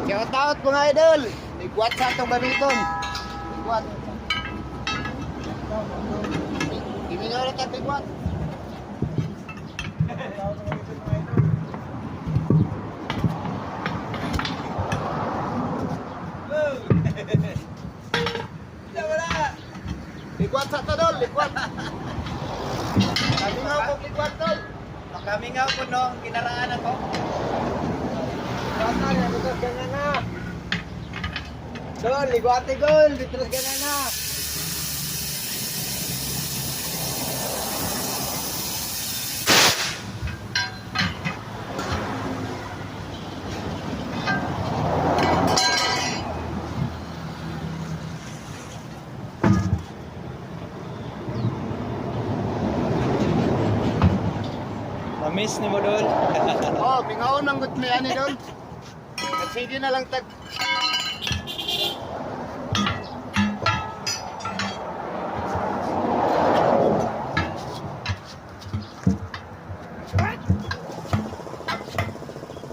Shout out mga idol. Ligwat sa atong gamiton. Ligwat. Kimi nga rin tag ligwat. Ligwat sa to dol, ligwat. Kami nga po ligwat dol. Kami nga po no, kinaraan ako. Bata na, litros ganyan na. Dol, ligwati gol, litros ganyan na. Miss ni mo dol. Oh, pingaon ng good may ani dol. Sige na lang tag.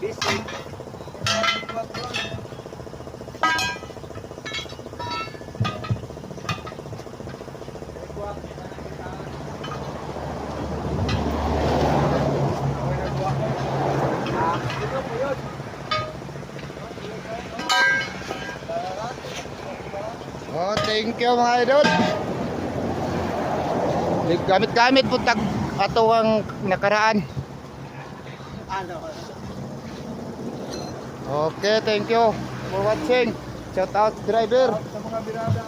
Busy. Oh, thank you mga idol. Gamit-gamit po tag ato ang nakaraan. Okay, thank you for watching. Shout out driver. Sa mga birada.